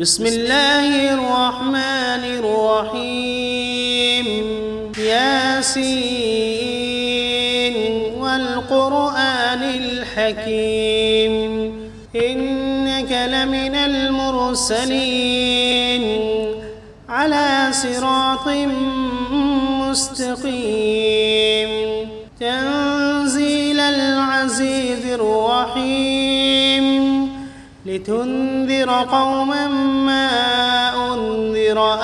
بسم الله الرحمن الرحيم ياسين والقرآن الحكيم إنك لمن المرسلين على صراط مستقيم تنزيل العزيز الرحيم لتنذر قوما ما أنذر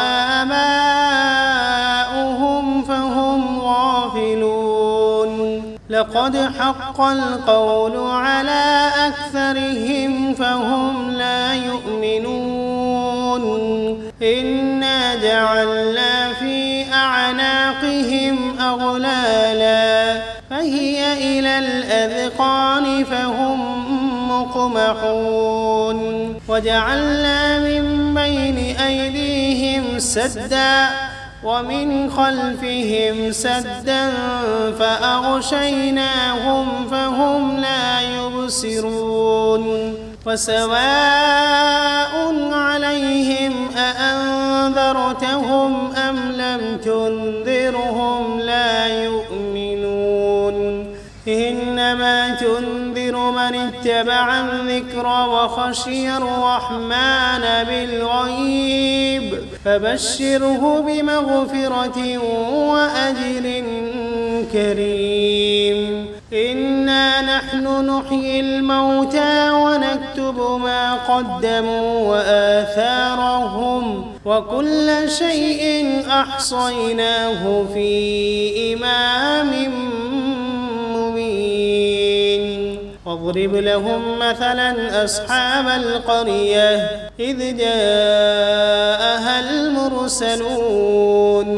آباؤهم فهم غافلون لقد حق القول على أكثرهم فهم لا يؤمنون إنا جعلنا في أعناقهم أغلالا فهي إلى الأذقان فهم مقمحون وجعلنا من بين أيديهم سدا ومن خلفهم سدا فأغشيناهم فهم لا يبصرون وسواء عليهم أأنذرتهم أم لم تنذرهم لا يؤمنون إنما تنذر من اتبع الذكر وخشي الرحمن بالغيب فبشره بمغفرة وأجر كريم إنا نحن نحيي الموتى ونكتب ما قدموا وآثارهم وكل شيء أحصيناه في إمام واضرب لهم مثلا أصحاب القرية إذ جاءها المرسلون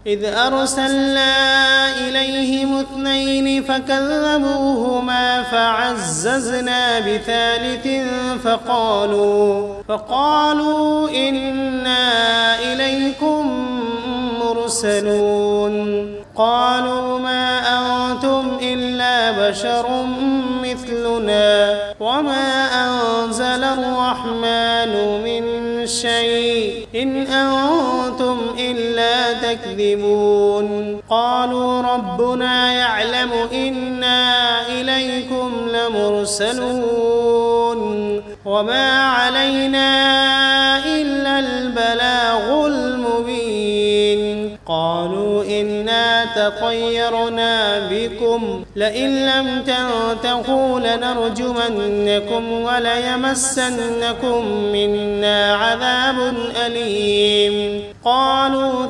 إذ أرسلنا إليهم 2 فكذبوهما فعززنا بثالث فقالوا إنا إليكم مرسلون قالوا ما أنتم إلا بشر مثلنا وما أنزل الرحمن من شيء إن أنتم إلا تكذبون قالوا ربنا يعلم إنا إليكم لمرسلون وما علينا إلا البلاغ المبين قالوا إنا تطيرنا بكم لئن لم تنتهوا لنرجمنكم وليمسنكم منا عذاب أليم قالوا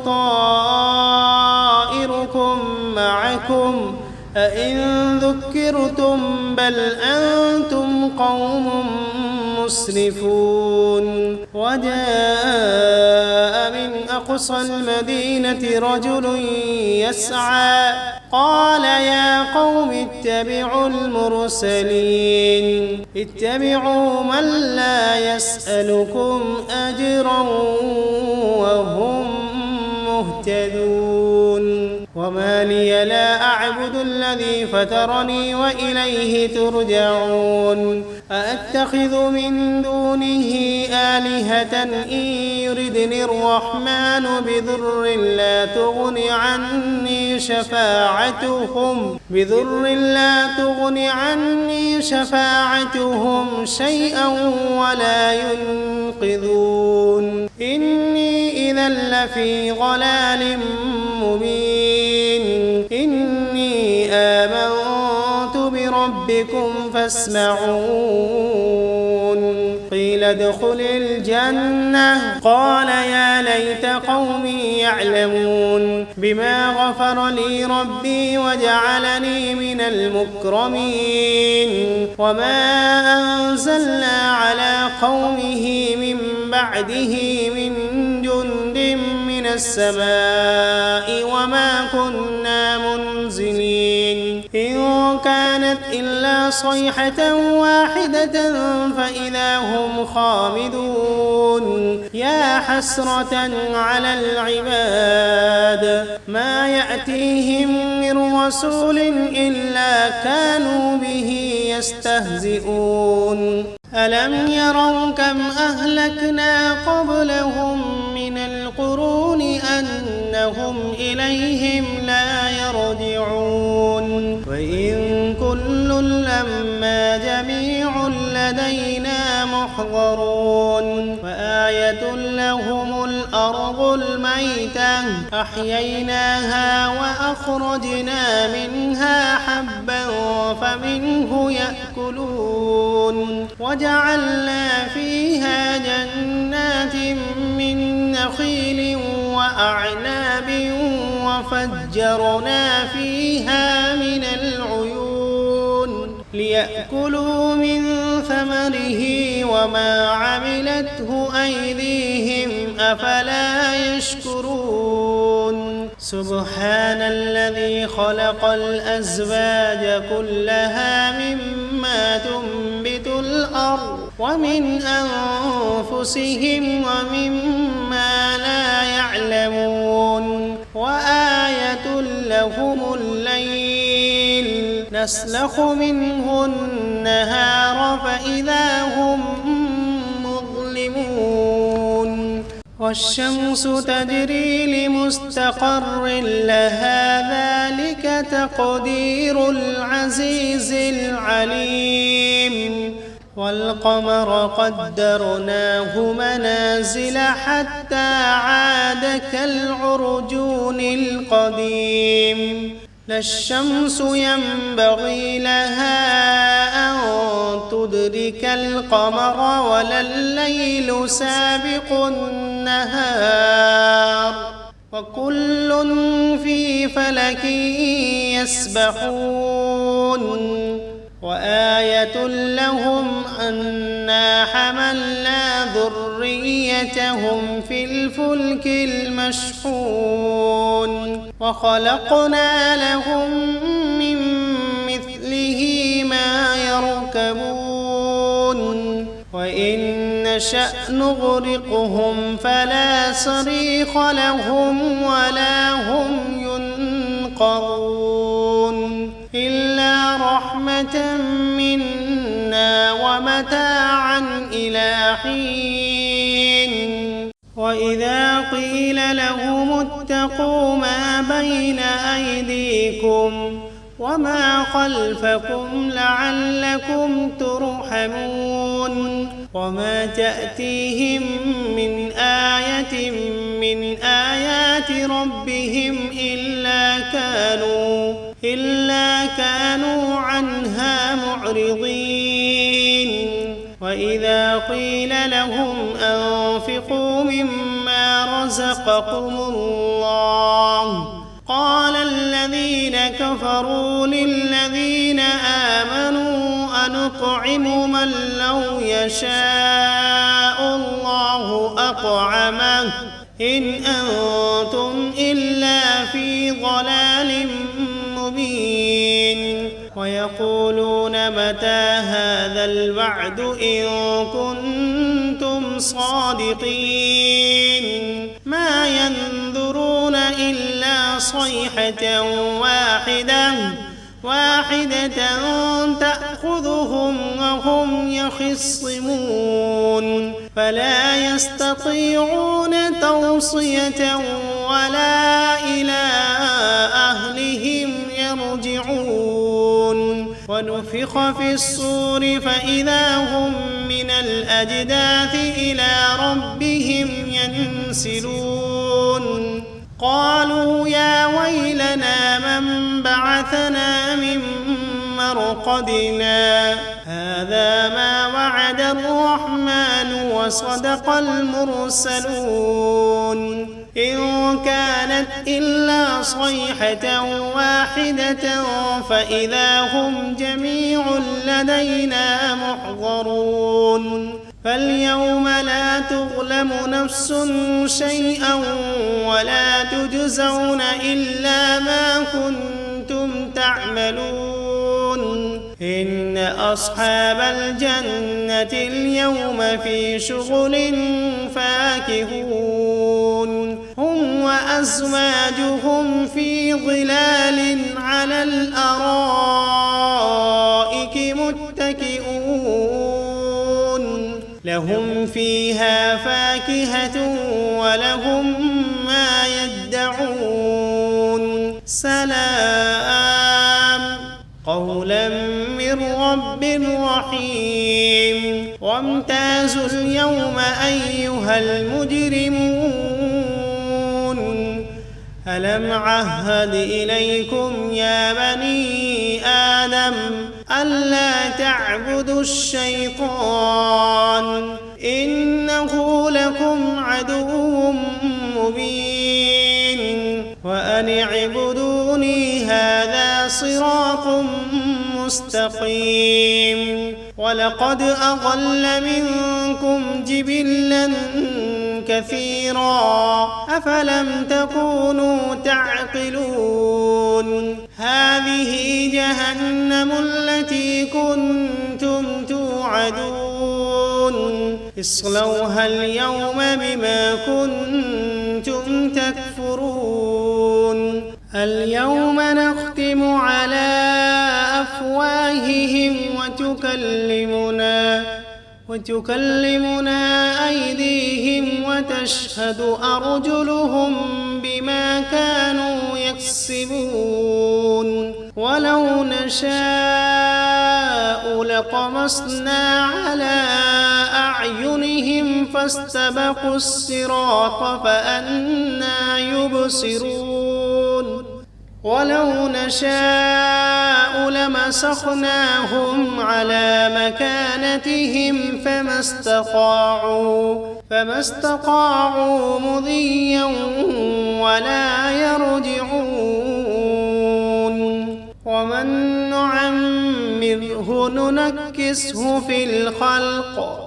طائركم معكم أئن ذكرتم بل أنتم قوم مسرفون وجاء من أقصى المدينة رجل يسعى قال يا قوم اتبعوا المرسلين اتبعوا من لا يسألكم أجرا وهم مهتدون وما لي لا أعبد الذي فطرني وإليه ترجعون أأتخذ من دونه آلهة إن يردني الرحمن بضر لا تغن عني شفاعتهم شيئا ولا ينقذون إني إذا لفي ضلال مبين إني آمنت بربكم فاسمعون قيل ادخل الجنة قال يا ليت قومي يعلمون بما غفر لي ربي وجعلني من المكرمين وما أنزلنا على قومه من بعده من جند من السماء وما كنا منزلين إن كانت إلا صيحة واحدة فإذا هم خامدون يا حسرة على العباد ما يأتيهم من رسول إلا كانوا به يستهزئون ألم يروا كم أهلكنا قبلهم من القرون أنهم إليهم لا يرجعون وإن كل لما جميع لدينا محضرون وآية لهم الأرض الميتة أحييناها وأخرجنا منها حبا فمنه يأكلون وجعلنا فيها جنات من نخيل وأعناب وفجرنا فيها من العيون ليأكلوا من ثمره وما عملته أيديهم أفلا يشكرون سبحان الذي خلق الأزواج كلها مما تنبت الأرض ومن أنفسهم ومما لا يعلمون وآية لهم الليل نسلخ منه النهار فإذا هم مظلمون والشمس تجري لمستقر لها ذلك تقدير العزيز العليم والقمر قدرناه منازل حتى عاد كالعرجون القديم لا الشمس ينبغي لها أن تدرك القمر ولا الليل سابق النهار وكل في فلك يسبحون وآية لهم أنا حملنا ذريتهم في الفلك المشحون وخلقنا لهم من مثله ما يركبون وإن نشأ نغرقهم فلا صريخ لهم ولا هم ينقذون إلا رحمة منا ومتاعا إلى حين وإذا قيل لهم اتقوا ما بين أيديكم وما خلفكم لعلكم ترحمون وما تأتيهم من آية من آيات ربهم إلا كانوا عنها معرضين وإذا قيل لهم أنفقوا مما رزقكم الله قال الذين كفروا للذين آمنوا أنطعم من لو يشاء الله أطعمه إن أنتم إلا في ضلال مبين ويقولون متى هذا الوعد إن كنتم صادقين ما ينظرون إلا صيحة واحدة تأخذهم وهم يخصمون فلا يستطيعون توصية ولا إلى أهلهم يرجعون ونفخ في الصور فإذا هم من الأجداث إلى ربهم ينسلون قالوا يا ويلنا من بعثنا من مرقدنا هذا ما وعد الرحمن وصدق المرسلون إن كانت إلا صيحة واحدة فإذا هم جميع لدينا محضرون فاليوم لا تظلم نفس شيئا ولا تجزون إلا ما كنتم تعملون إن أصحاب الجنة اليوم في شغل فاكهون هم وأزواجهم في ظلال على الأرائك متكئون فيها فاكهة ولهم ما يدعون سلام قولا من رب رحيم وامتازوا اليوم أيها المجرمون ألم عهد إليكم يا بني آدم ألا تعبدوا الشيطان إنه لكم عدو مبين وأن اعبدوني هذا صراط مستقيم ولقد أضل منكم جبلا كثيرا أفلم تكونوا تعقلون هذه جهنم التي كنتم توعدون اصلوها اليوم بما كنتم تكفرون اليوم نختم على أفواههم وتكلمنا أيديهم وتشهد أرجلهم بما كانوا يكسبون ولو نشاء لطمسنا على أعينهم فاستبقوا الصراط فأنى يبصرون ولو نشاء لمسخناهم على مكانتهم فما استطاعوا مضيا ولا يرجعون ومن نعمره ننكسه في الخلق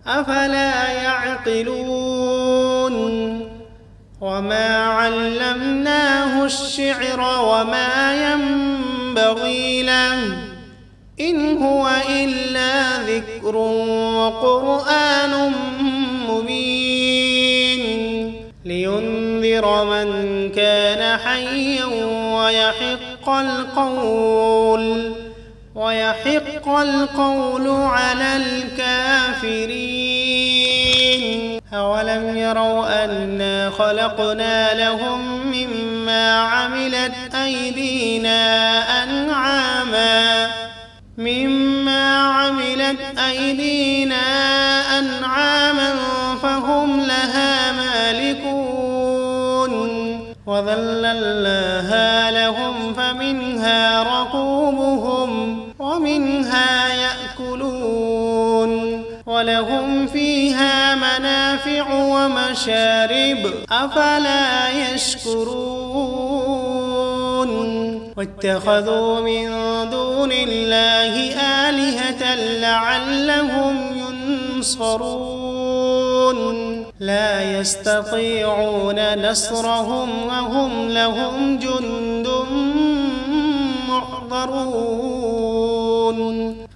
أفلا يعقلون وما علمناه الشعر وما ينبغي له إن هو إلا ذكر وقرآن مبين لينذر من كان حيا ويحق القول على الكافرين أولم يروا أنا خلقنا لهم مما عملت أيدينا أنعاما فهم لها مالكون وذللناها لهم فمنها ركوبهم ومنها يأكلون ولهم فيها منافع ومشارب أفلا يشكرون واتخذوا من دون الله آلهة لعلهم ينصرون لا يستطيعون نصرهم وهم لهم جند محضرون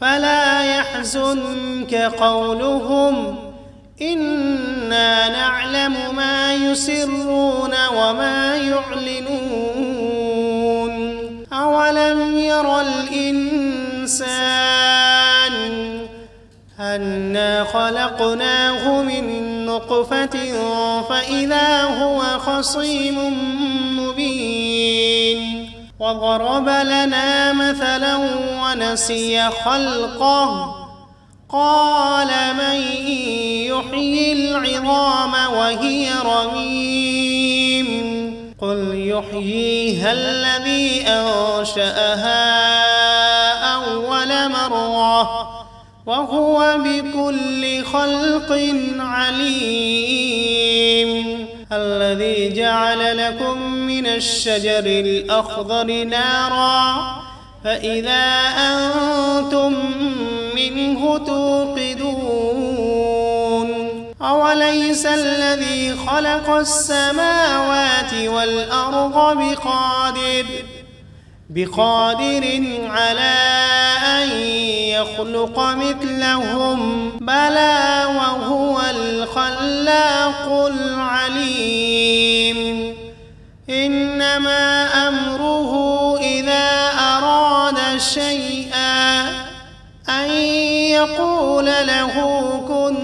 فلا يحزنك قولهم إنا نعلم ما يسرون وما يعلنون أولم ير الإنسان أنا خلقناه من نطفة فإذا هو خصيم مبين وضرب لنا مثلا ونسي خلقه قال من يحيي العظام وهي رميم قل يحييها الذي أنشأها أول مرة وهو بكل خلق عليم الذي جعل لكم من الشجر الأخضر نارا فإذا أنتم منه توقدون أوليس الذي خلق السماوات والأرض بقادر على أن يخلق مثلهم بلى وهو الخلاق العليم إنما أمره إذا أراد شيئا أن يقول له كن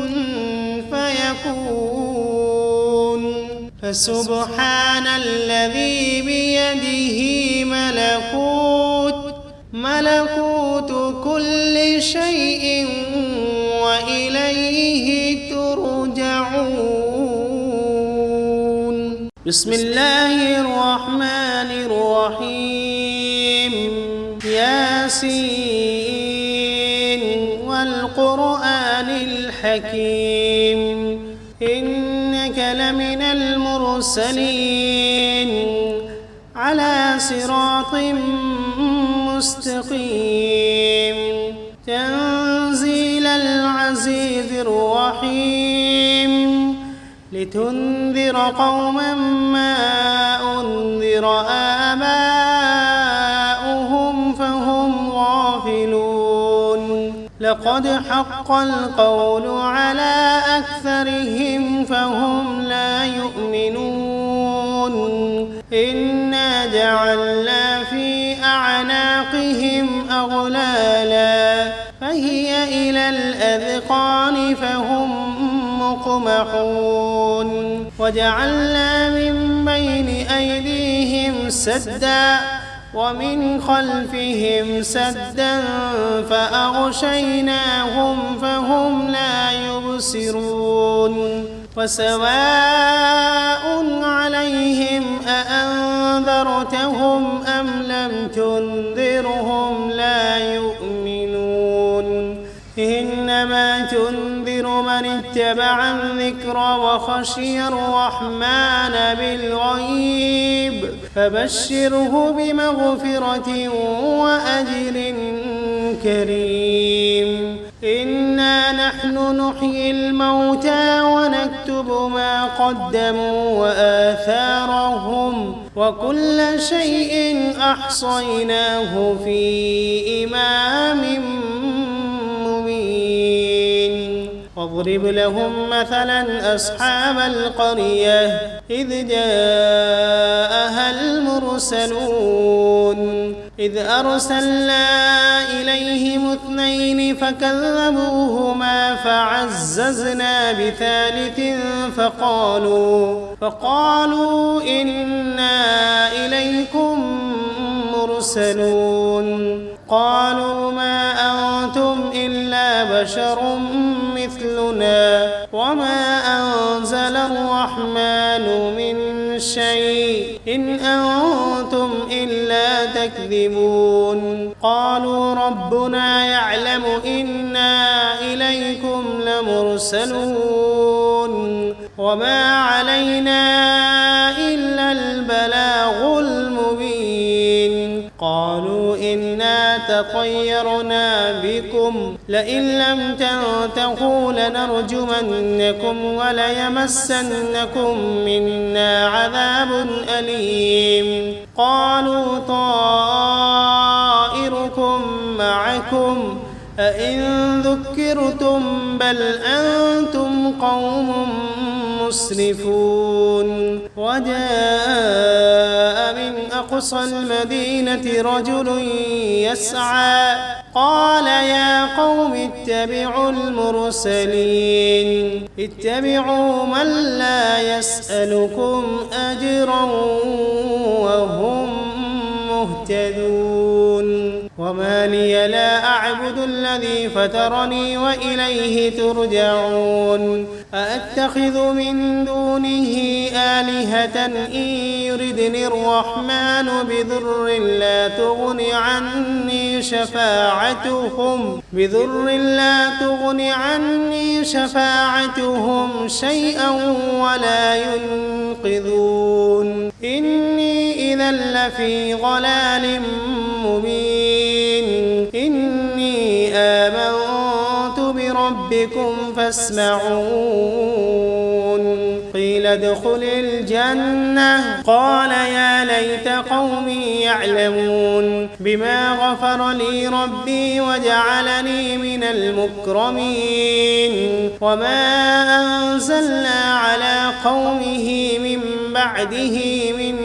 فسبحان الذي بيده ملكوت كل شيء وإليه ترجعون. بسم الله الرحمن الرحيم. ياسين والقرآن الحكيم إنك لمن المرسلين على صراط مستقيم تنزيل العزيز الرحيم لتنذر قوما ما أنذر آباؤهم فهم غافلون لقد حق القول على أكثرهم فهم لا يؤمنون إنا جعلنا في أعناقهم أغلالا فهي إلى الأذقان فهم مقمحون وجعلنا من بين أيديهم سدا ومن خلفهم سدا فأغشيناهم فهم لا يبصرون وسواء عليهم أأنذرتهم أم لم تنذرهم لا يؤمنون إنما تنذر من اتبع الذكر وخشي الرحمن بالغيب فبشره بمغفرة وأجر كريم إنا نحن نحيي الموتى ونكتب ما قدموا وآثارهم وكل شيء أحصيناه في إمام مبين واضرب لهم مثلا أصحاب القرية إذ جاءها المرسلون إذ أرسلنا إليهم 2 فكذبوهما فعززنا بثالث فقالوا إنا إليكم مرسلون قالوا ما أنتم إلا بشر مثلنا وما أنزل الرحمن من شيء إن أنتم إلا تكذبون قالوا ربنا يعلم إنا إليكم لمرسلون وما علينا إلا البلاغ المبين قالوا إنا تطيرنا بكم لئن لم تنتهوا لنرجمنكم وليمسنكم منا عذاب أليم قالوا طائركم معكم أئن ذكرتم بل أنتم قوم مسرفون وجاء من أقصى المدينة رجل يسعى قال يا قوم اتبعوا المرسلين اتبعوا من لا يسألكم أجرا وهم مهتدون وما لي لا أعبد الذي فطرني وإليه ترجعون أأتخذ من دونه آلهة إن يردني الرحمن بضر لا تغن عني شفاعتهم شيئا ولا ينقذون إني إذا لفي ضلال مبين إني آمنت بربكم فاسمعون قيل ادخل الجنة قال يا ليت قومي يعلمون بما غفر لي ربي وجعلني من المكرمين وما أنزلنا على قومه من بعده من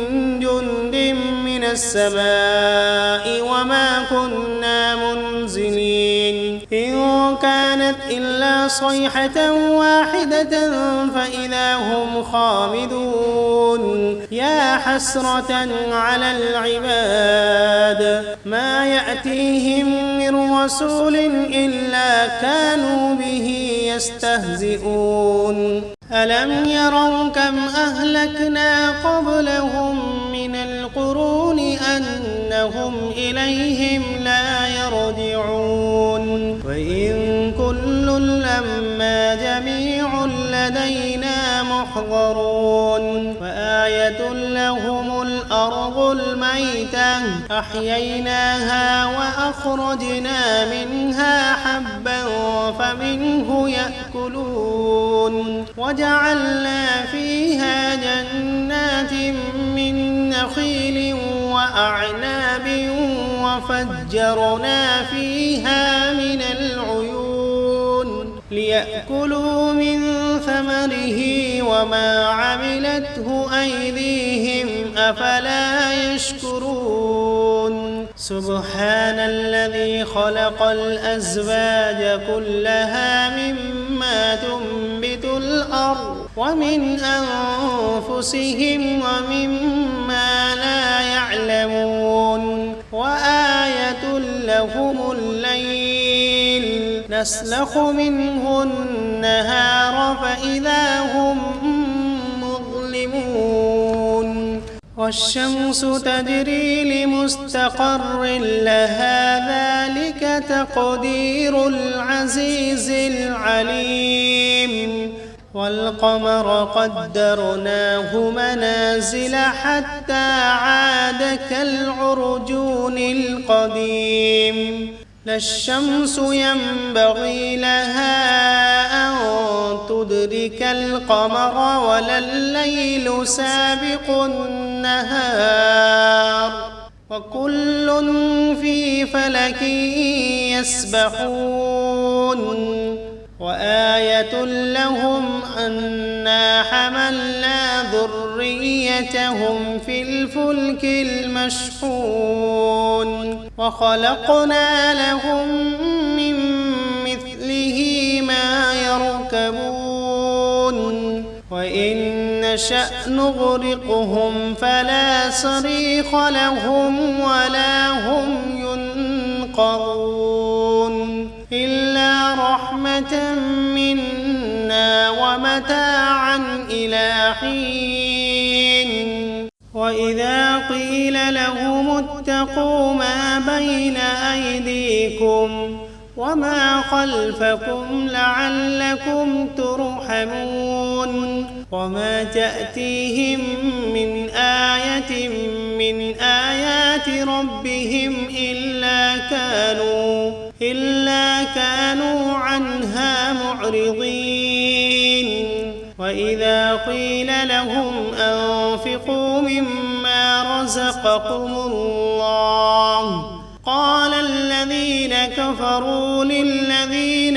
جند من السماء وما كنا منزلين إن كانت إلا صيحة واحدة فإذا هم خامدون يا حسرة على العباد ما يأتيهم من رسول إلا كانوا به يستهزئون ألم يروا كم أهلكنا قبلهم من القرون أنهم إليهم لا يرجعون وإن كل لما جميع لدينا محضرون وآية لهم الأرض الميتة أحييناها وأخرجنا منها حبا فمنه يأكلون وجعلنا فيها جنات من نخيل وأعناب وفجرنا فيها من العيون ليأكلوا من ثمره وما عملته أيديهم أفلا يشكرون سبحان الذي خلق الأزواج كلها مما تنبت الأرض ومن أنفسهم ومما لا يعلمون وآية لهم الليل نسلخ منه النهار فإذا هم مظلمون والشمس تجري لمستقر لها ذلك تقدير العزيز العليم والقمر قدرناه منازل حتى عاد كالعرجون القديم لا الشمس ينبغي لها أن تدرك القمر ولا الليل سابق النهار وكل في فلك يسبحون وآية لهم أنا حملنا ذريتهم في الفلك المشحون وخلقنا لهم من مثله ما يركبون وإن نشأ نغرقهم فلا صريخ لهم ولا هم ينقذون إلا رحمة منا ومتاعا إلى حين وإذا قيل لهم اتقوا ما بين أيديكم وما خلفكم لعلكم ترحمون وما تأتيهم من آية من آيات ربهم إلا كانوا عنها معرضين وإذا قيل لهم أنفقوا مما رزقكم الله قال الذين كفروا للذين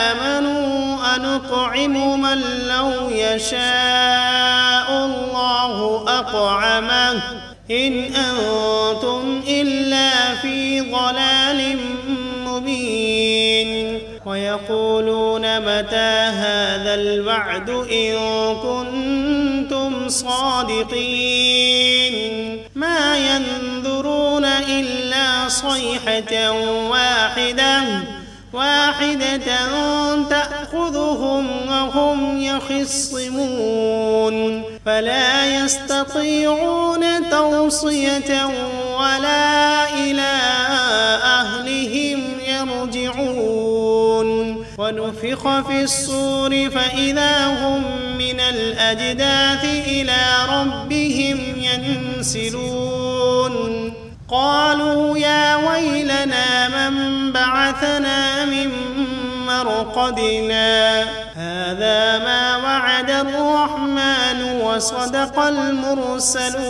آمنوا أنطعم من لو يشاء الله أطعمه إن أنتم إلا في ضلال مبين ويقولون متى هذا الوعد إن كنتم صادقين ما ينظرون إلا صيحة واحدة تأخذهم وهم يخصمون فلا يستطيعون توصية ولا إلى أهلهم يرجعون ونفخ في الصور فإذا هم من الأجداث إلى ربهم ينسلون قالوا يا ويلنا من بعثنا من مرقدنا هذا ما وعد الرحمن وصدق المرسلون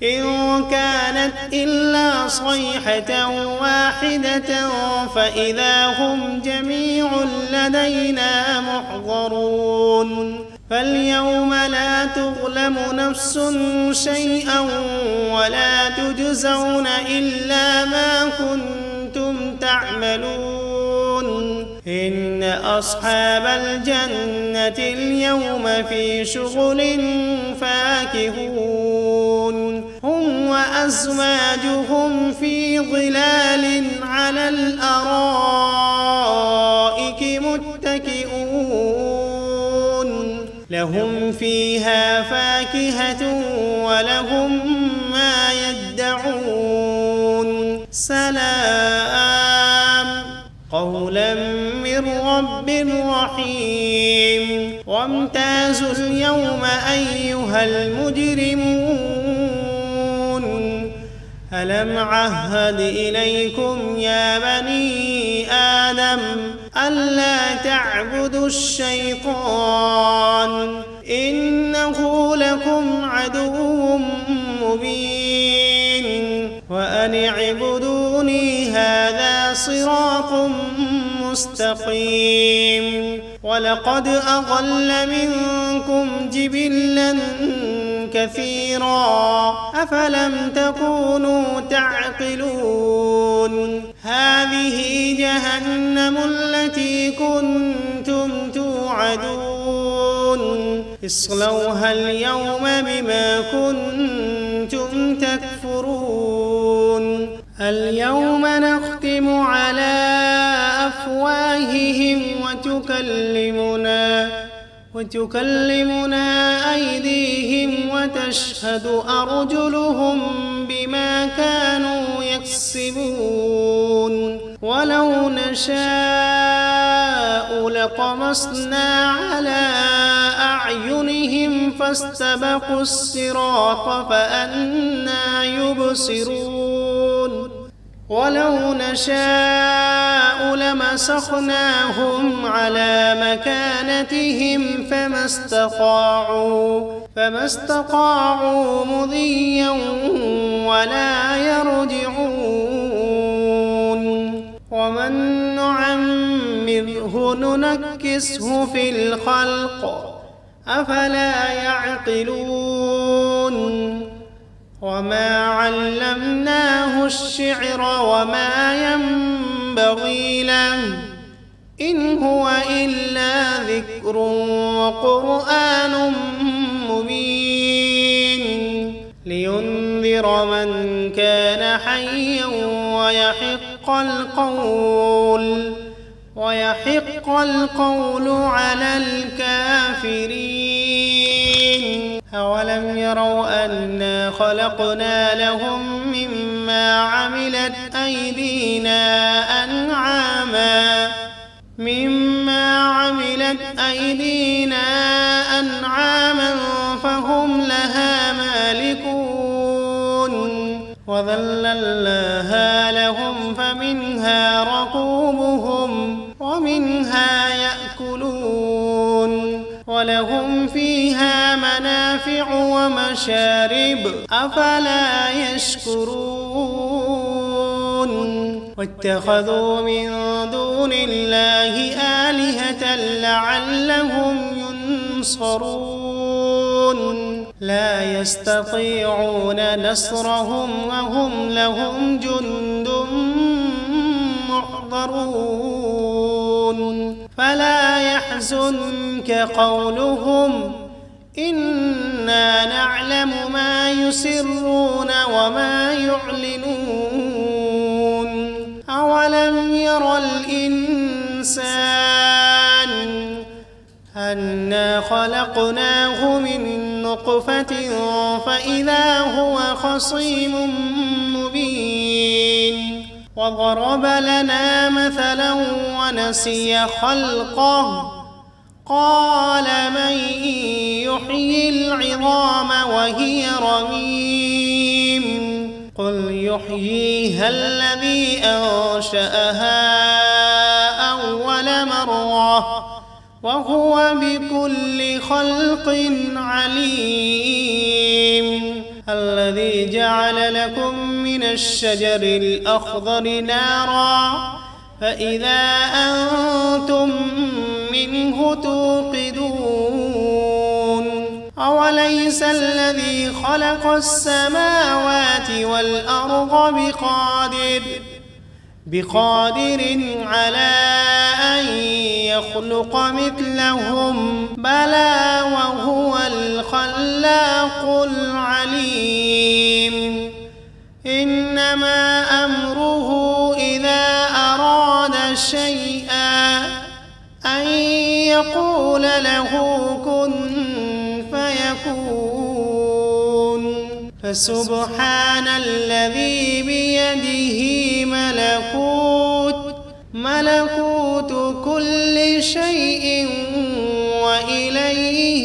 إن كانت إلا صيحة واحدة فإذا هم جميع لدينا محضرون فاليوم لا تظلم نفس شيئا ولا تجزون إلا ما كنتم تعملون إن أصحاب الجنة اليوم في شغل فاكهون هم وأزواجهم في ظلال على الأرائك متكئون لهم فيها فاكهة ولهم ما يدعون سلام قولا من رب رحيم وامتازوا اليوم أيها المجرمون ألم عهد إليكم يا بني آدم ألا تعبدوا الشيطان إنه لكم عدو مبين وأن اعبدوني هذا صراط مستقيم ولقد أضل منكم جبلا كثيرا أفلم تكونوا تعقلون هذه جهنم التي كنتم توعدون اصلوها اليوم بما كنتم تكفرون اليوم نختم على أفواههم وتكلمنا أيديهم وتشهد أرجلهم بما كانوا يكسبون ولو نشاء لطمسنا على أعينهم فاستبقوا الصراط فأنى يبصرون ولو نشاء لمسخناهم على مكانتهم فما استطاعوا مضيا ولا يرجعون ومن نعمره ننكسه في الخلق أفلا يعقلون وما علمناه الشعر وما ينبغي له إن هو إلا ذكر وقرآن مبين لينذر من كان حيا ويحق القول على الكافرين أولم يروا أنا خلقنا لهم مما عملت أيدينا أنعاما فهم لها مالكون وذللناها لهم فمنها ركوبهم ومنها يأكلون ولهم فيها منافع ومشارب أفلا يشكرون واتخذوا من دون الله آلهة لعلهم ينصرون لا يستطيعون نصرهم وهم لهم جند محضرون فلا يحزنك قولهم إنا نعلم ما يسرون وما يعلنون أولم ير الإنسان أنا خلقناه من نطفة فإذا هو خصيم مبين وضرب لنا مثلا ونسي خلقه قال من يحيي العظام وهي رميم قل يحييها الذي أنشأها أول مرة وهو بكل خلق عليم الذي جعل لكم من الشجر الأخضر نارا فإذا أنتم منه توقدون أوليس الذي خلق السماوات والأرض بقادر على أن يخلق مثلهم بلى وهو الخلاق العليم إنما أمره إذا أراد شيئا أن يقول له كن فيكون فسبحان الذي بيده ملكوت كل شيء وإليه